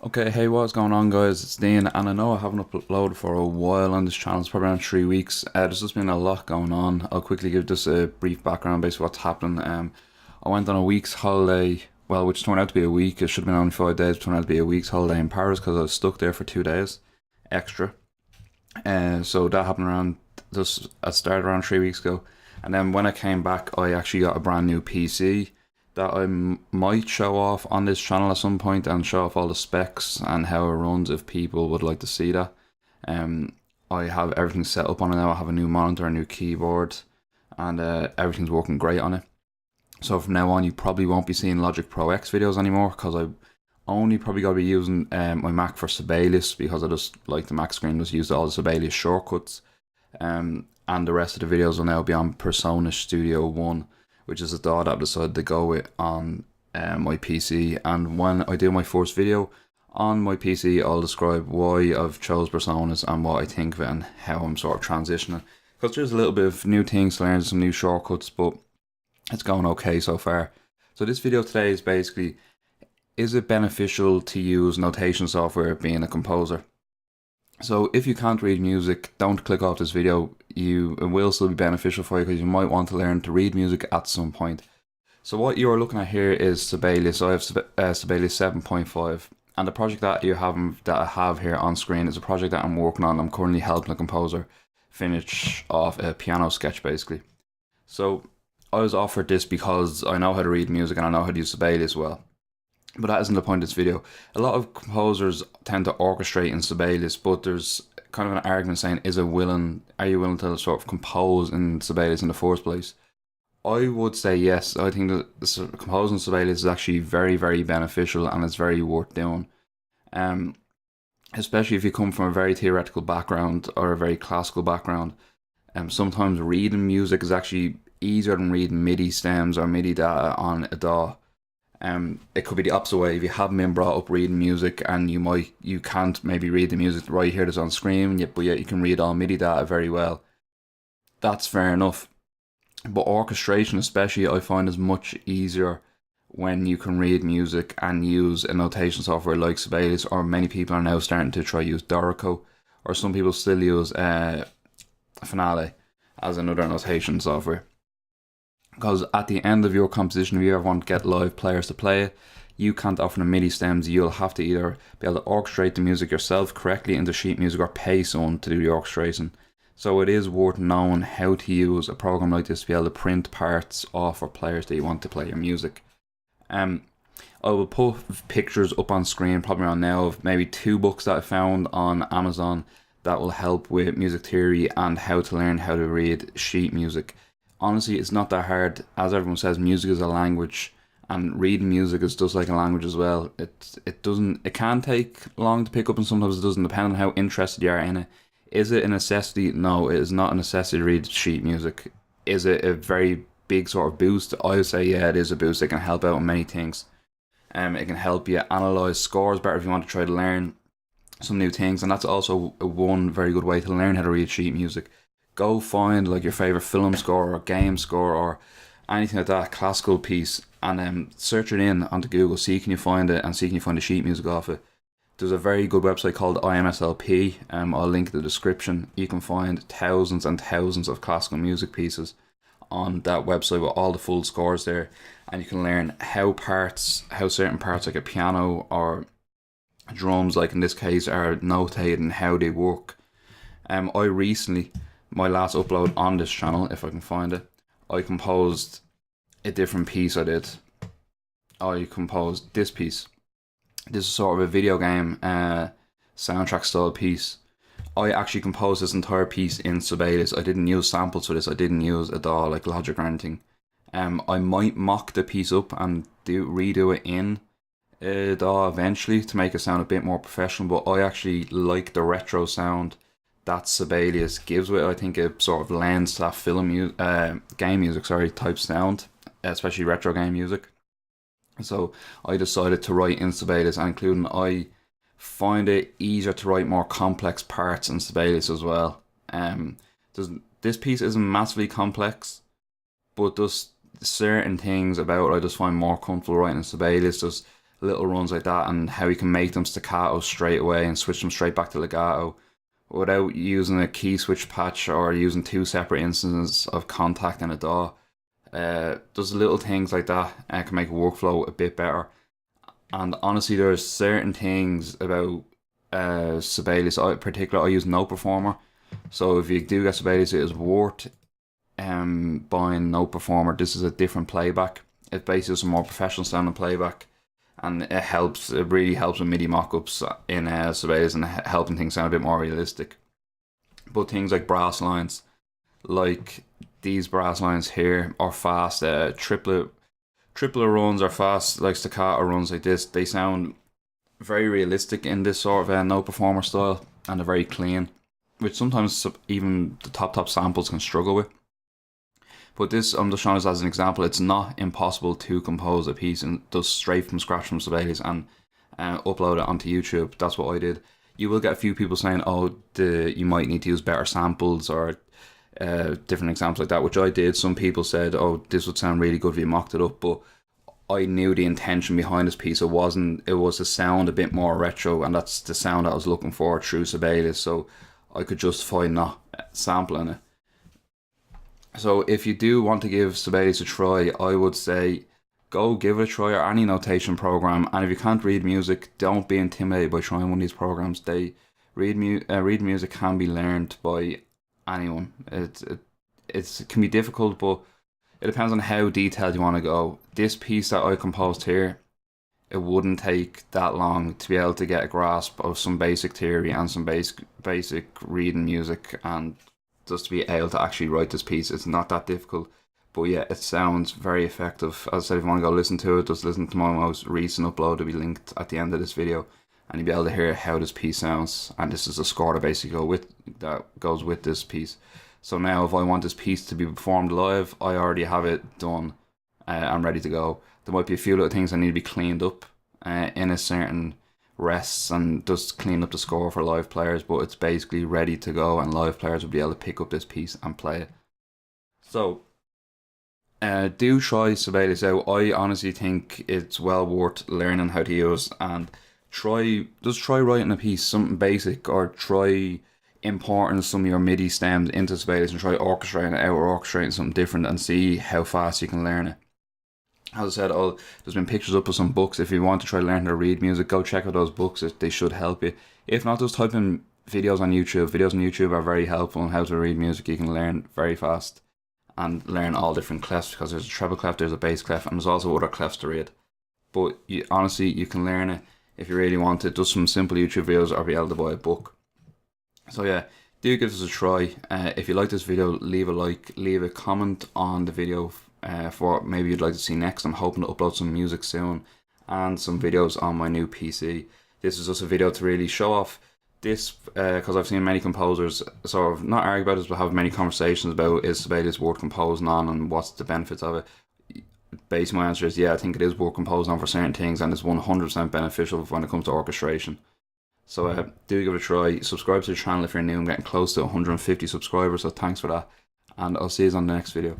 Okay, hey, what's going on, guys? It's Dean, and I know I haven't uploaded for a while on this channel. It's probably around 3 weeks. There's just been a lot going on. I'll quickly give just a brief background, basically what's happened. I went on a week's holiday, well, which turned out to be a week. It should have been only 5 days, but turned out to be a week's holiday in Paris because I was stuck there for 2 days extra. So that happened around just I started around 3 weeks ago, and then when I came back, I actually got a brand new PC that might show off on this channel at some point and show off all the specs and how it runs if people would like to see that. Um, I have everything set up on it now. I have a new monitor, a new keyboard, and everything's working great on it. So from now on, you probably won't be seeing Logic Pro X videos anymore because I only probably got to be using my Mac for Sibelius because I just like the Mac screen, just use all the Sibelius shortcuts. And the rest of the videos will now be on Persona Studio 1, which is a DAW that I've decided to go with on my PC. And when I do my first video on my PC, I'll describe why I've chose Personas and what I think of it and how I'm sort of transitioning. Because there's a little bit of new things to learn, some new shortcuts, but it's going okay so far. So this video today is basically, is it beneficial to use notation software being a composer? So if you can't read music, don't click off this video. It will still be beneficial for you because you might want to learn to read music at some point. So what you are looking at here is Sibelius. So I have Sibelius 7.5, and the project that I have here on screen is a project that I'm working on. I'm currently helping a composer finish off a piano sketch, basically. So I was offered this because I know how to read music and I know how to use Sibelius well. But that isn't the point of this video. A lot of composers tend to orchestrate in Sibelius, but there's kind of an argument saying, are you willing to sort of compose in Sibelius in the first place? I would say yes. I think that composing in Sibelius is actually very, very beneficial and it's very worth doing. Um, Especially if you come from a very theoretical background or a very classical background. Sometimes reading music is actually easier than reading MIDI stems or MIDI data on a DAW. It could be the opposite way. If you haven't been brought up reading music and you can't maybe read the music right here that's on screen, but yet you can read all MIDI data very well. That's fair enough. But orchestration, especially, I find is much easier when you can read music and use a notation software like Sibelius, or many people are now starting to try use Dorico, or some people still use Finale as another notation software. Because at the end of your composition, if you ever want to get live players to play it, you can't offer them MIDI stems. You'll have to either be able to orchestrate the music yourself correctly into sheet music or pay someone to do the orchestration. So it is worth knowing how to use a program like this to be able to print parts off for players that you want to play your music. I will put pictures up on screen probably on now of maybe 2 books that I found on Amazon that will help with music theory and how to learn how to read sheet music. Honestly, it's not that hard. As everyone says, music is a language, and reading music is just like a language as well. It can take long to pick up, and sometimes it doesn't, depend on how interested you are in it. Is it a necessity? No, it is not a necessity to read sheet music. Is it a very big sort of boost? I would say yeah, it is a boost. It can help out with many things. It can help you analyze scores better if you want to try to learn some new things, and that's also one very good way to learn how to read sheet music. Go find like your favorite film score or game score or anything like that, classical piece, and then search it in onto Google. See can you find it, and see can you find the sheet music off it. There's a very good website called IMSLP. I'll link in the description. You can find thousands and thousands of classical music pieces on that website with all the full scores there, and you can learn how certain parts like a piano or drums, like in this case, are notated and how they work. I recently, my last upload on this channel, if I can find it, I composed a different piece. I composed this piece. This is sort of a video game soundtrack style piece. I actually composed this entire piece in Sibelius. I didn't use samples for this. I didn't use a DAW like Logic or anything. I might mock the piece up and redo it in a DAW eventually to make it sound a bit more professional, but I actually like the retro sound that Sibelius gives with it. I think it sort of lends to that game music, type sound, especially retro game music. So I decided to write in Sibelius, and including I find it easier to write more complex parts in Sibelius as well. This piece isn't massively complex, but just certain things about it I just find more comfortable writing in Sibelius. Just little runs like that, and how you can make them staccato straight away and switch them straight back to legato without using a key switch patch or using two separate instances of contact in a DAW. Those little things like that can make a workflow a bit better. And honestly, there's certain things about Sibelius. Particularly, I use Note Performer. So if you do get Sibelius, it is worth buying Note Performer. This is a different playback. It basically is a more professional sounding playback, and it helps. It really helps with MIDI mockups in Sibelius and helping things sound a bit more realistic. But things like brass lines, like these brass lines here, are fast. Triplet runs are fast, like staccato runs like this. They sound very realistic in this sort of Note Performer style, and they're very clean, which sometimes even the top samples can struggle with. But this, I'm just showing this as an example. It's not impossible to compose a piece and just straight from scratch from Sibelius and upload it onto YouTube. That's what I did. You will get a few people saying, oh, you might need to use better samples or different examples like that, which I did. Some people said, oh, this would sound really good if you mocked it up, but I knew the intention behind this piece. It was to sound a bit more retro, and that's the sound I was looking for through Sibelius, so I could justify not sampling it. So if you do want to give Sibelius a try, I would say go give it a try, or any notation program. And if you can't read music, don't be intimidated by trying one of these programs. Read music can be learned by anyone. It can be difficult, but it depends on how detailed you want to go. This piece that I composed here, it wouldn't take that long to be able to get a grasp of some basic theory and some basic reading music, and just to be able to actually write this piece. It's not that difficult, but yeah, it sounds very effective. As I said, if you want to go listen to it, just listen to my most recent upload. It'll be linked at the end of this video, and you'll be able to hear how this piece sounds. And this is the score that basically goes with this piece. So now if I want this piece to be performed live, I already have it done. I'm ready to go. There might be a few little things that need to be cleaned up in a certain rests, and just clean up the score for live players, but it's basically ready to go, and live players will be able to pick up this piece and play it. So do try Sibelius out. I honestly think it's well worth learning how to use, and try writing a piece, something basic, or try importing some of your MIDI stems into Sibelius and try orchestrating it out, or orchestrating something different, and see how fast you can learn it. As I said, there's been pictures up of some books. If you want to try to learn how to read music, go check out those books. They should help you. If not, just type in videos on YouTube. Videos on YouTube are very helpful on how to read music. You can learn very fast and learn all different clefs, because there's a treble clef, there's a bass clef, and there's also other clefs to read. But honestly, you can learn it if you really want it. Just some simple YouTube videos, or be able to buy a book. So yeah, do give this a try. If you like this video, leave a like, leave a comment on the video for what maybe you'd like to see next. I'm hoping to upload some music soon and some videos on my new PC. This is just a video to really show off this, because I've seen many composers sort of not argue about this, but have many conversations about, is Sibelius worth composing on and what's the benefits of it. Basically my answer is yeah, I think it is worth composing on for certain things, and it's 100% beneficial when it comes to orchestration. So do give it a try. Subscribe to the channel if you're new. I'm getting close to 150 subscribers, so thanks for that, and I'll see you on the next video.